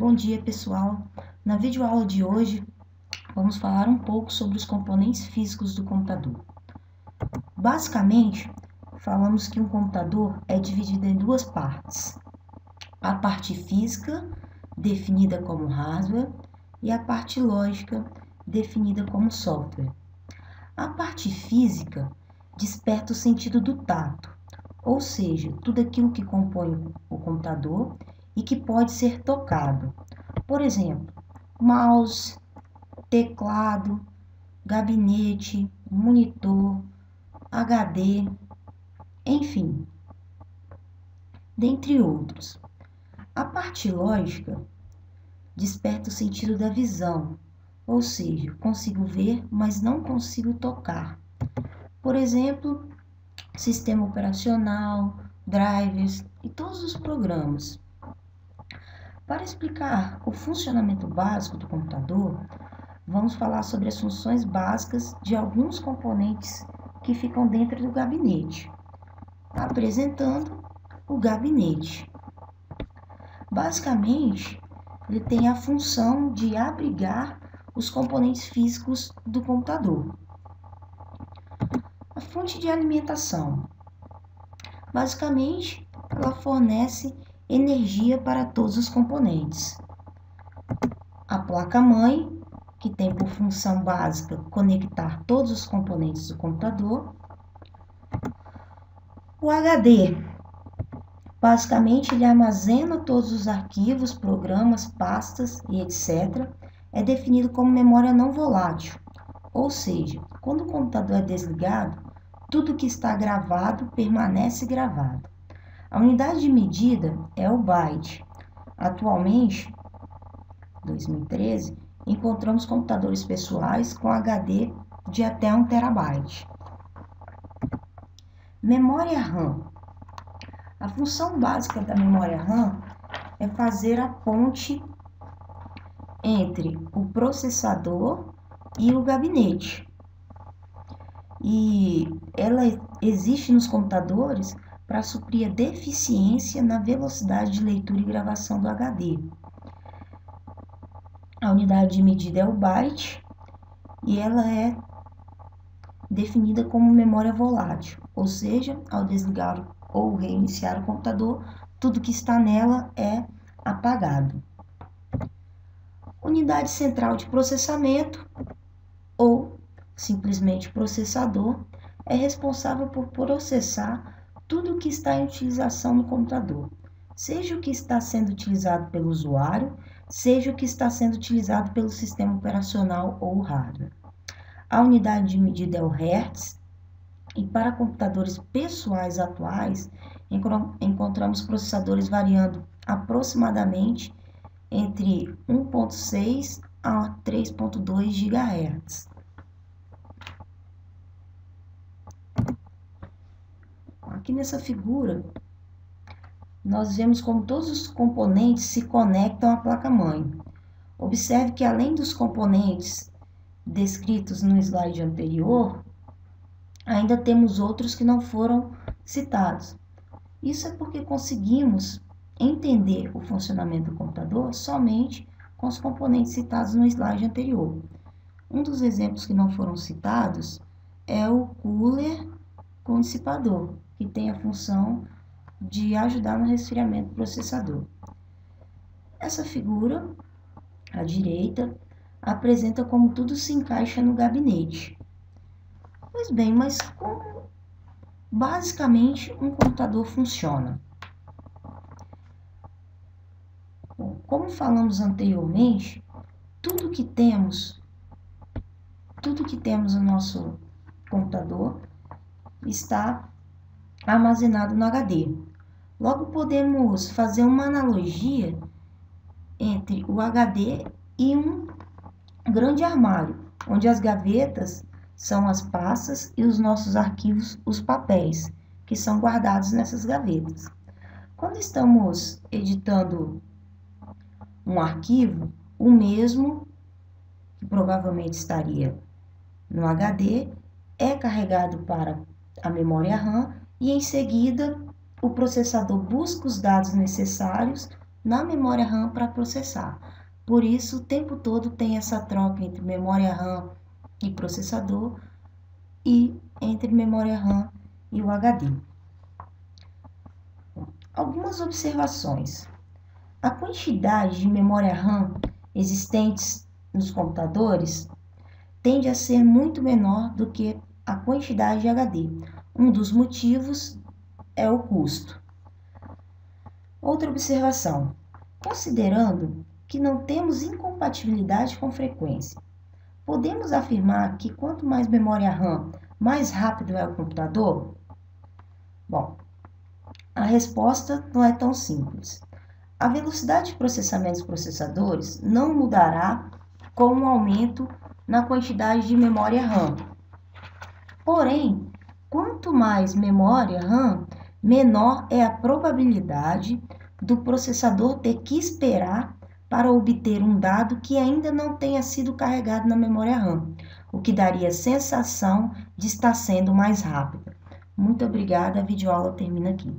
Bom dia, pessoal! Na videoaula de hoje, vamos falar um pouco sobre os componentes físicos do computador. Basicamente, falamos que um computador é dividido em duas partes. A parte física, definida como hardware, e a parte lógica, definida como software. A parte física desperta o sentido do tato, ou seja, tudo aquilo que compõe o computador e que pode ser tocado. Por exemplo, mouse, teclado, gabinete, monitor, HD, enfim, dentre outros. A parte lógica desperta o sentido da visão, ou seja, consigo ver, mas não consigo tocar. Por exemplo, sistema operacional, drivers e todos os programas. Para explicar o funcionamento básico do computador, vamos falar sobre as funções básicas de alguns componentes que ficam dentro do gabinete, apresentando o gabinete. Basicamente, ele tem a função de abrigar os componentes físicos do computador. A fonte de alimentação. Basicamente, ela fornece energia para todos os componentes. A placa-mãe, que tem por função básica conectar todos os componentes do computador. O HD, basicamente, ele armazena todos os arquivos, programas, pastas e etc. É definido como memória não volátil, ou seja, quando o computador é desligado, tudo que está gravado permanece gravado. A unidade de medida é o byte. Atualmente, 2013, encontramos computadores pessoais com HD de até 1 TB. Memória RAM. A função básica da memória RAM é fazer a ponte entre o processador e o gabinete. E ela existe nos computadores para suprir a deficiência na velocidade de leitura e gravação do HD. A unidade de medida é o byte e ela é definida como memória volátil, ou seja, ao desligar ou reiniciar o computador, tudo que está nela é apagado. Unidade central de processamento, ou simplesmente processador, é responsável por processar tudo o que está em utilização no computador, seja o que está sendo utilizado pelo usuário, seja o que está sendo utilizado pelo sistema operacional ou hardware. A unidade de medida é o Hertz, e para computadores pessoais atuais, encontramos processadores variando aproximadamente entre 1.6 a 3.2 GHz. Aqui nessa figura, nós vemos como todos os componentes se conectam à placa-mãe. Observe que além dos componentes descritos no slide anterior, ainda temos outros que não foram citados. Isso é porque conseguimos entender o funcionamento do computador somente com os componentes citados no slide anterior. Um dos exemplos que não foram citados é o cooler com dissipador, que tem a função de ajudar no resfriamento do processador. Essa figura, à direita, apresenta como tudo se encaixa no gabinete. Pois bem, mas como basicamente um computador funciona? Bom, como falamos anteriormente, tudo que temos no nosso computador está armazenado no HD. Logo podemos fazer uma analogia entre o HD e um grande armário, onde as gavetas são as pastas e os nossos arquivos, os papéis, que são guardados nessas gavetas. Quando estamos editando um arquivo, o mesmo, que provavelmente estaria no HD, é carregado para a memória RAM e em seguida o processador busca os dados necessários na memória RAM para processar. Por isso, o tempo todo tem essa troca entre memória RAM e processador e entre memória RAM e o HD. Algumas observações. A quantidade de memória RAM existentes nos computadores tende a ser muito menor do que a quantidade de HD. Um dos motivos é o custo. Outra observação. Considerando que não temos incompatibilidade com frequência, podemos afirmar que quanto mais memória RAM, mais rápido é o computador? Bom, a resposta não é tão simples. A velocidade de processamento dos processadores não mudará com um aumento na quantidade de memória RAM. Porém, quanto mais memória RAM, menor é a probabilidade do processador ter que esperar para obter um dado que ainda não tenha sido carregado na memória RAM, o que daria a sensação de estar sendo mais rápida. Muito obrigada, a videoaula termina aqui.